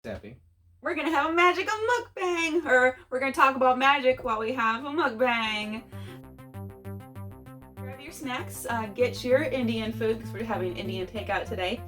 Happy. We're gonna have a magical mukbang, or we're gonna talk about magic while we have a mukbang. Grab your snacks, get your Indian food because we're having Indian takeout today.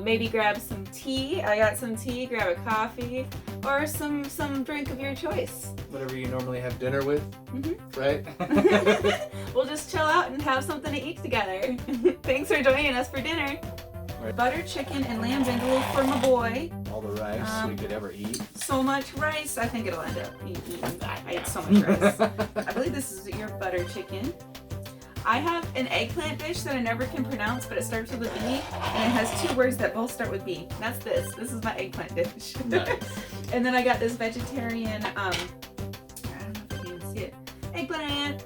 Maybe grab some tea. I got some tea. Grab a coffee or some drink of your choice. Whatever you normally have dinner with, right? We'll just chill out and have something to eat together. Thanks for joining us for dinner. Right. Butter chicken and lamb vindaloo for my boy. All the rice we could ever eat. So much rice. I think it'll end up eating. I ate so much rice. I believe this is your butter chicken. I have an eggplant dish that I never can pronounce, but it starts with a B, and it has two words that both start with B. That's this. This is my eggplant dish. Nice. And then I got this vegetarian, I don't know if you can see it, eggplant.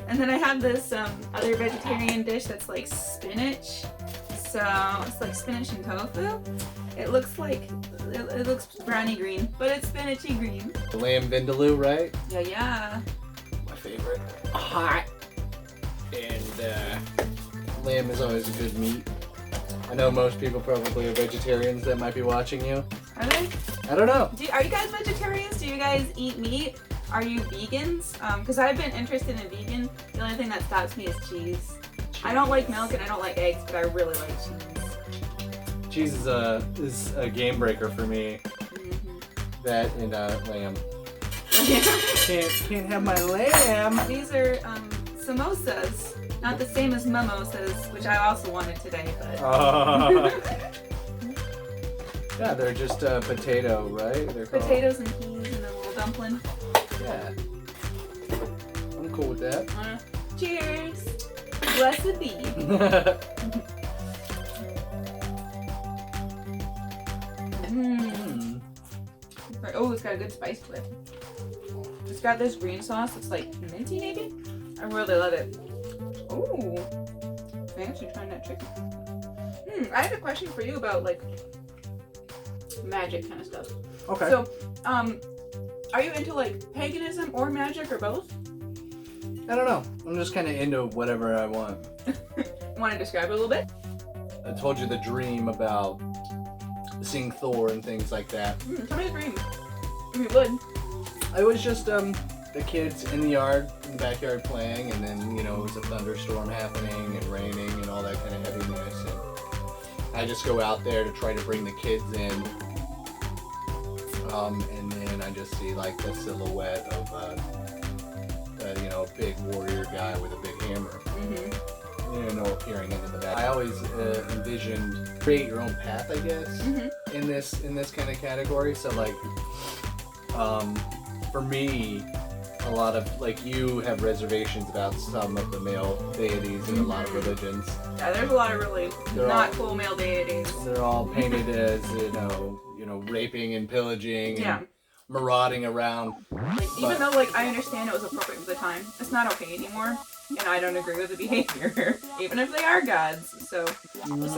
And then I have this other vegetarian dish that's like spinach. So it's like spinach and tofu. It looks like, it looks browny green, but it's spinachy green. The lamb vindaloo, right? Yeah. My favorite. Hot. And lamb is always a good meat. I know most people probably are vegetarians that might be watching you. Are they? I don't know. Are you guys vegetarians? Do you guys eat meat? Are you vegans? Because I've been interested in vegan. The only thing that stops me is cheese. I don't like milk and I don't like eggs, but I really like cheese. Cheese is a game breaker for me. That and lamb. Can't have my lamb. These are samosas, not the same as mimosas, which I also wanted today, but. Yeah, they're just potato, right? They're potatoes and peas and a little dumpling. Yeah. I'm cool with that. Cheers. Blessed be. Oh, it's got a good spice to it. It's got this green sauce. It's like minty, maybe. I really love it. Oh, fancy trying that chicken. I have a question for you about like magic kind of stuff. Okay. So, are you into like paganism or magic or both? I don't know. I'm just kind of into whatever I want. Want to describe it a little bit? I told you the dream about seeing Thor and things like that. Tell me the dream. If you would. I was just the kids in the backyard playing, and then it was a thunderstorm happening and raining and all that kind of heaviness, and I just go out there to try to bring the kids in, and then I just see like the silhouette of a big warrior guy with a big hammer. Appearing into the back. I always envisioned create your own path, I guess, in this kind of category. So like, for me, a lot of like you have reservations about some of the male deities in a lot of religions. Yeah, there's a lot of really cool male deities. They're all painted as raping and pillaging and marauding around. Even though like I understand it was appropriate for the time, it's not okay anymore. And I don't agree with the behavior, even if they are gods. So,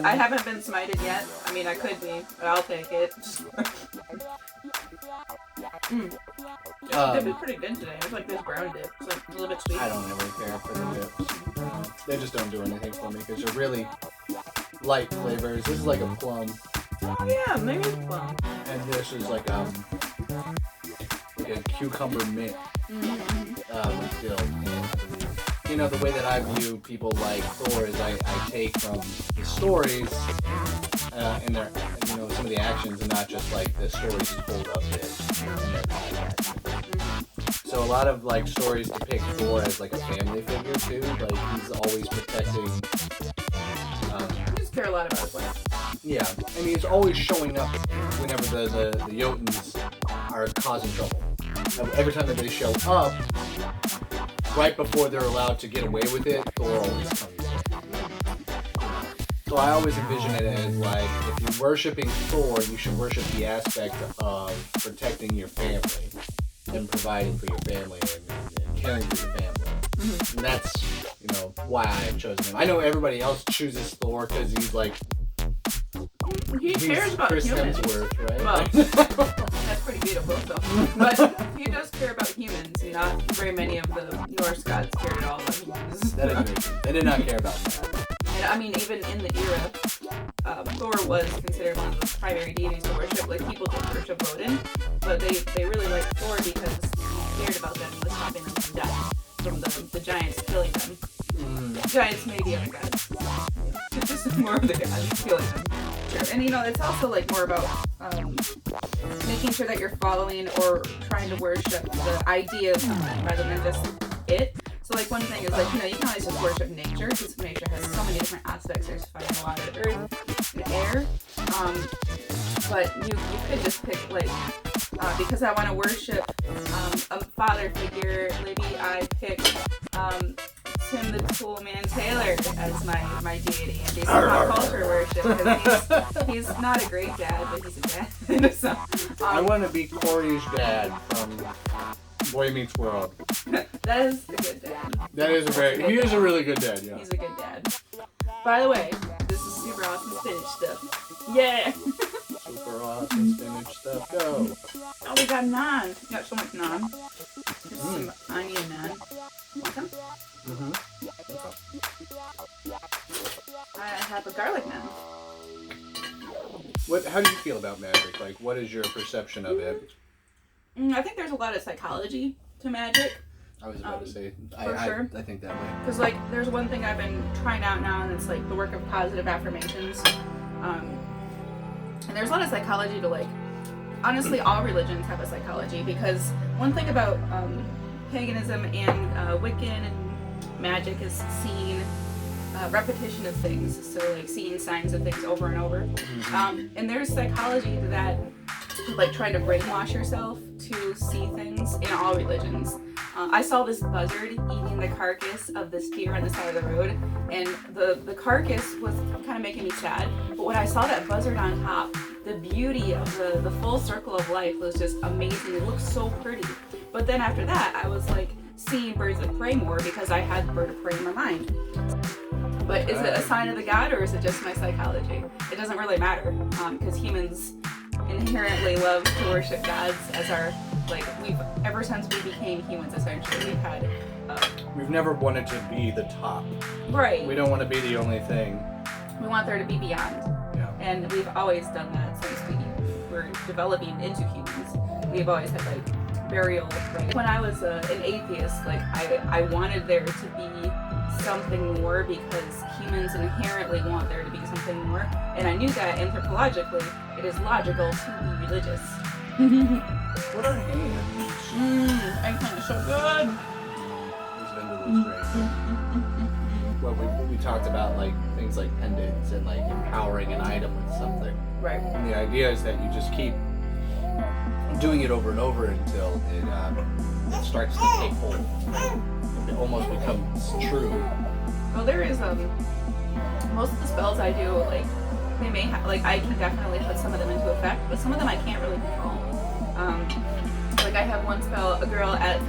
I haven't been smited yet. I mean, I could be, but I'll take it. Dip is pretty good today. It's like this brown dip. It's like a little bit sweet. I don't really care for the dips. They just don't do anything for me because they're really light flavors. This is like a plum. Oh yeah, maybe it's plum. And this is like a cucumber mint filled. The way that I view people like Thor is I take from the stories and their some of the actions, and not just like the stories told of it. So a lot of like stories depict Thor as like a family figure too. Like he's always protecting. I just care a lot about his life. Yeah, and he's always showing up whenever the Jotuns are causing trouble. Every time that they show up, right before they're allowed to get away with it, Thor always comes in. So I always envision it as like, if you're worshiping Thor, you should worship the aspect of protecting your family and providing for your family and caring for your family. And that's, why I have chosen him. I know everybody else chooses Thor because he's like, he cares about Chris humans. Hemsworth, right? Well, that's pretty beautiful though. But he does care about humans. Not very many of the Norse gods cared at all about humans. That is true. They did not care about that. And I mean, even in the era Thor was considered one of the primary deities to worship. Like, people did worship Odin, but they really liked Thor because he cared about them and was stopping them from death, from the giants killing them. Giants may be other gods. Just more of the gods killing them. Sure. And it's also like more about making sure that you're following or trying to worship the idea of something rather than just it. So like one thing is like, you can always just worship nature because nature has so many different aspects. There's fire, water, earth, and air. But you could just pick like, because I want to worship a father figure, maybe I pick Tim the Toolman Taylor as my deity and do some pop culture worship because he's not a great dad, but he's a dad. So, I want to be Corey's dad from Boy Meets World. That is a good dad. That is he is a really good dad, yeah. He's a good dad. By the way, this is super awesome spinach stuff. Yeah! Super awesome spinach stuff, go! Oh, we got naan. We got so much naan. There's some onion naan. Want some? I have a garlic naan. How do you feel about magic? Like, what is your perception of it? I think there's a lot of psychology to magic. I was about to say, sure. I think that way. Because, like, there's one thing I've been trying out now, and it's, like, the work of positive affirmations. And there's a lot of psychology to, like, honestly, all religions have a psychology, because one thing about paganism and Wiccan and magic is seeing repetition of things, so, like, seeing signs of things over and over. And there's psychology to that, like, trying to brainwash yourself to see things in all religions. I saw this buzzard eating the carcass of this deer on the side of the road, and the carcass was kind of making me sad. But when I saw that buzzard on top, the beauty of the full circle of life was just amazing. It looked so pretty. But then after that, I was like seeing birds of prey more because I had bird of prey in my mind. But is it a sign of the god, or is it just my psychology? It doesn't really matter, because humans inherently love to worship gods as our, like, ever since we became humans, essentially, we've never wanted to be the top. Right. We don't want to be the only thing. We want there to be beyond. Yeah. And we've always done that since we were developing into humans. We've always had, like, burial, right? When I was an atheist, like, I wanted there to be something more because humans inherently want there to be something more. And I knew that anthropologically, it is logical to be religious. What are hands? Eggplant is so good. This vendor was great. Well, we talked about like things like pendants and like empowering an item with something. Right. And the idea is that you just keep doing it over and over until it starts to take hold. It almost becomes true. Well, there is most of the spells I do, like, they may have, like, I can definitely put some of them into effect, but some of them I can't really control. Like, I have one spell, a girl at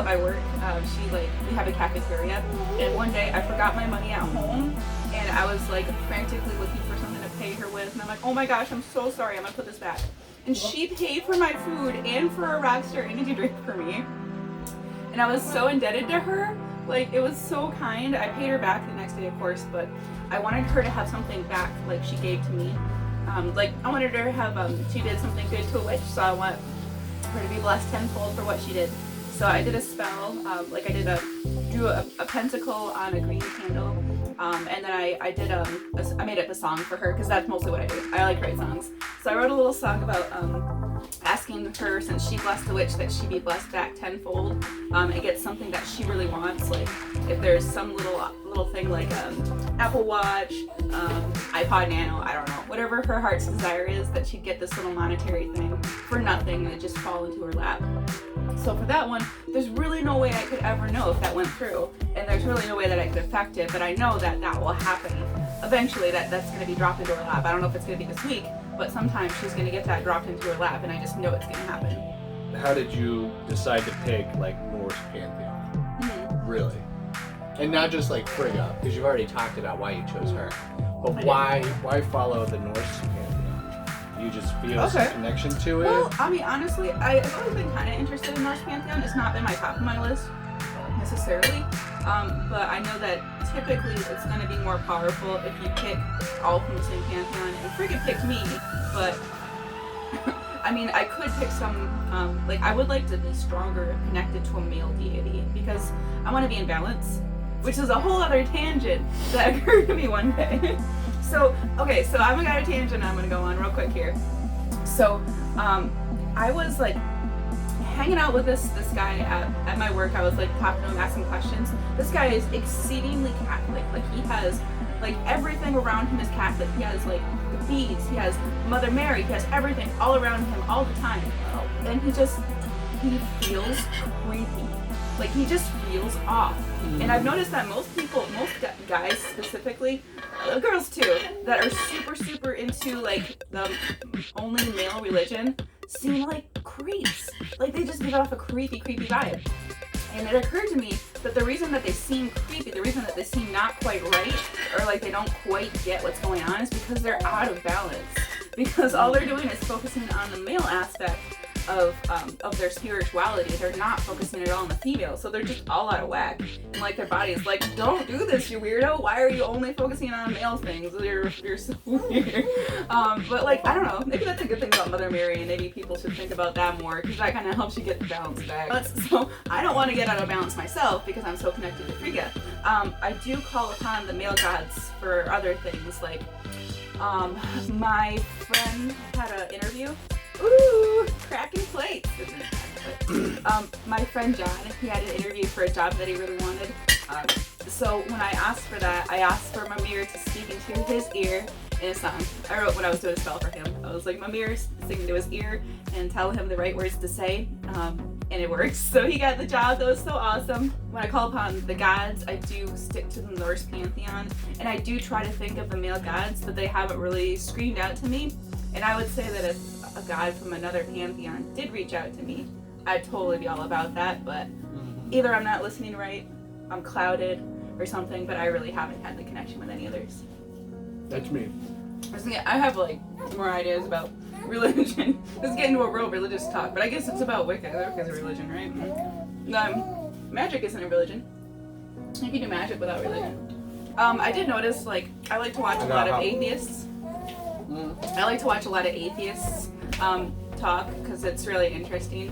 my work, we have a cafeteria, and one day I forgot my money at home, and I was, like, frantically looking for something to pay her with, and I'm like, oh my gosh, I'm so sorry, I'm gonna put this back. And she paid for my food and for a Rockstar energy drink for me. And I was so indebted to her. Like, it was so kind. I paid her back the next day, of course, but I wanted her to have something back, like she gave to me. Like, I wanted her to have, she did something good to a witch, so I want her to be blessed tenfold for what she did. So I did a spell, like I drew a pentacle on a green candle, and then I made up a song for her, because that's mostly what I do. I like to write songs. So I wrote a little song about asking her, since she blessed the witch, that she be blessed back tenfold, and get something that she really wants. Like, if there's some little thing like Apple Watch, iPod Nano, I don't know, whatever her heart's desire is, that she'd get this little monetary thing for nothing and it just fall into her lap. So for that one, there's really no way I could ever know if that went through, and there's really no way that I could affect it, but I know that that will happen. Eventually that's going to be dropped into her lap. I don't know if it's going to be this week, but sometimes she's going to get that dropped into her lap, and I just know it's going to happen. How did you decide to pick, like, Norse Pantheon? Really? And not just, like, Frigga, because you've already talked about why you chose her. But why follow the Norse Pantheon? You just feel some connection to it? Well, I mean, honestly, I've always been kind of interested in Norse Pantheon. It's not been my top of my list. necessarily, but I know that typically it's going to be more powerful if you pick all from the same pantheon. And Frigga picked me, but I mean, I could pick some, like I would like to be stronger connected to a male deity because I want to be in balance, which is a whole other tangent that occurred to me one day. So, okay, so I'm gonna go a tangent I'm gonna go on real quick here. So, I was like hanging out with this guy at my work. I was like talking to him, asking questions. This guy is exceedingly Catholic. Like he has like everything around him is Catholic. He has like the beads, he has Mother Mary, he has everything all around him all the time. And he feels creepy. Like he just feels off. And I've noticed that most guys specifically, girls too, that are super into like the only male religion seem like creeps. Like they just give off a creepy vibe. And it occurred to me that the reason that they seem creepy, the reason that they seem not quite right, or like they don't quite get what's going on is because they're out of balance. Because all they're doing is focusing on the male aspect of their spirituality. They're not focusing at all on the female, so they're just all out of whack. And like their body is like, don't do this, you weirdo. Why are you only focusing on male things? You're so weird. But like I don't know. Maybe that's a good thing about Mother Mary, and maybe people should think about that more because that kind of helps you get the balance back. So I don't want to get out of balance myself because I'm so connected to Frigga. I do call upon the male gods for other things. Like my friend had an interview. Ooh, cracking plates. My friend John, he had an interview for a job that he really wanted. So when I asked for that, I asked for Mimir to speak into his ear in a song. I wrote when I was doing a spell for him. I was like, Mimir, sing into his ear and tell him the right words to say. And it works. So he got the job. That was so awesome. When I call upon the gods, I do stick to the Norse pantheon. And I do try to think of the male gods, but they haven't really screamed out to me. And I would say that if a god from another pantheon did reach out to me, I'd totally be all about that. But either I'm not listening right, I'm clouded, or something, but I really haven't had the connection with any others. That's me. I have like more ideas about religion. Let's get into a real religious talk, but I guess it's about Wicca. Wicca's a religion, right? Magic isn't a religion. You can do magic without religion. I did notice, like, I like to watch a lot of atheists. I like to watch a lot of atheists talk because it's really interesting.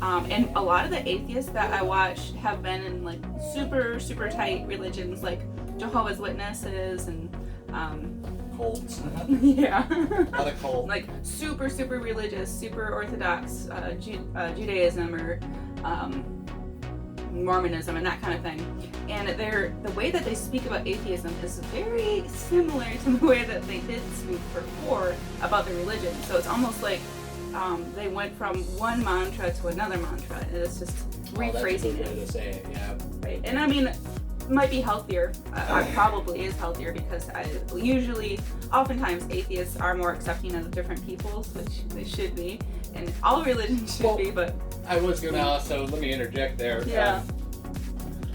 And a lot of the atheists that I watch have been in like super tight religions like Jehovah's Witnesses and cults. Yeah. A lot of cults. Like super religious, super orthodox Judaism or Mormonism and that kind of thing. And the way that they speak about atheism is very similar to the way that they did speak before about the religion. So it's almost like they went from one mantra to another mantra, and it's just rephrasing that's a good way to say it, yeah. Right. And I mean, it might be healthier. Probably is healthier because oftentimes atheists are more accepting of different peoples, which they should be, and all religions should be. But I was gonna also let me interject there. Yeah.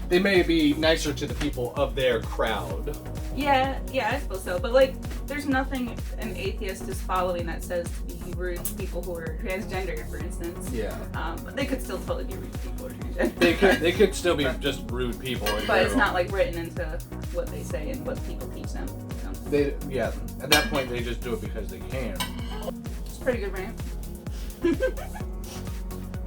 They may be nicer to the people of their crowd. Yeah, I suppose so. But like, there's nothing an atheist is following that says to be rude to people who are transgendered, for instance. Yeah. But they could still totally be rude to people who are transgendered. They could still be just rude people. But it's not like written into what they say and what people teach them. At that point they just do it because they can. It's pretty good, right?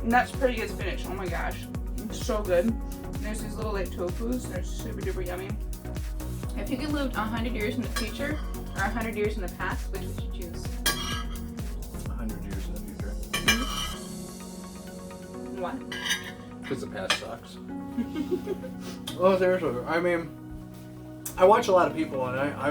And that's pretty good spinach. Oh my gosh, it's so good. And there's these little like tofus. They're super duper yummy. If you could live 100 years in the future or 100 years in the past, which would you choose? 100 years in the future. Why? Because the past sucks. Well, I mean, I watch a lot of people, and I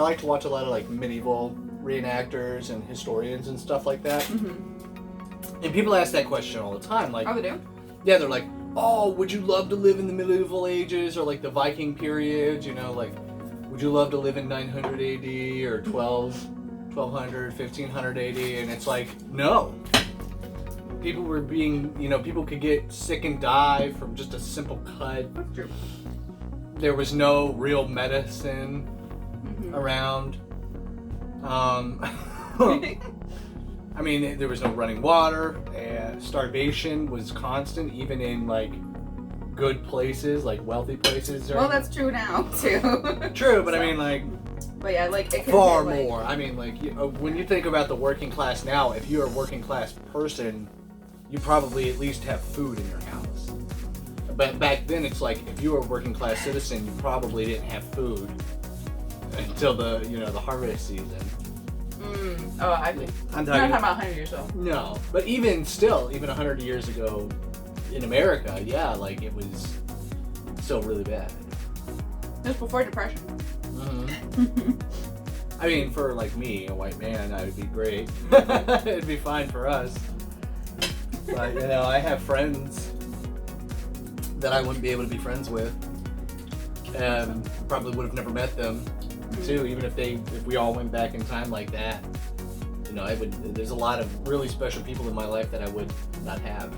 like to watch a lot of like medieval reenactors and historians and stuff like that. Mm-hmm. And people ask that question all the time, like, oh, they do? Yeah, they're like, oh, would you love to live in the medieval ages or like the Viking period? You know, like, would you love to live in 900 AD or 1200, 1500 AD? And it's like, no. People were people could get sick and die from just a simple cut. That's true. There was no real medicine around. I mean, there was no running water, and starvation was constant, even in like good places, like wealthy places. Well, that's true now too. True, but I mean, like, but yeah, like it could far get, like, more. I mean, like, when you think about the working class now, if you're a working class person, you probably at least have food in your house. But back then, it's like if you were a working class citizen, you probably didn't have food until the harvest season. Oh, I think I'm not talking about 100 years old. No, but even still, even 100 years ago in America, yeah, like it was still really bad. Just before Depression. Mm-hmm. I mean, for like me, a white man, that would be great. It'd be fine for us. But I have friends that I wouldn't be able to be friends with. Probably would have never met them too, even if we all went back in time like that. There's a lot of really special people in my life that I would not have.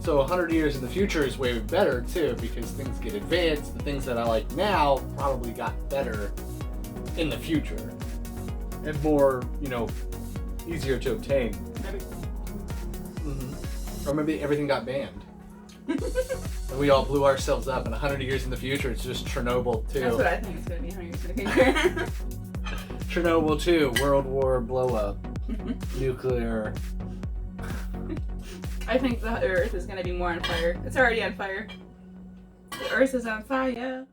So 100 years in the future is way better too, because things get advanced. The things that I like now probably got better in the future and more, easier to obtain. Maybe. Or maybe everything got banned. And we all blew ourselves up, and 100 years in the future, it's just Chernobyl 2. That's what I think it's going to be 100 years in the future. Chernobyl 2, World War blow up, nuclear. I think the Earth is going to be more on fire. It's already on fire. The Earth is on fire.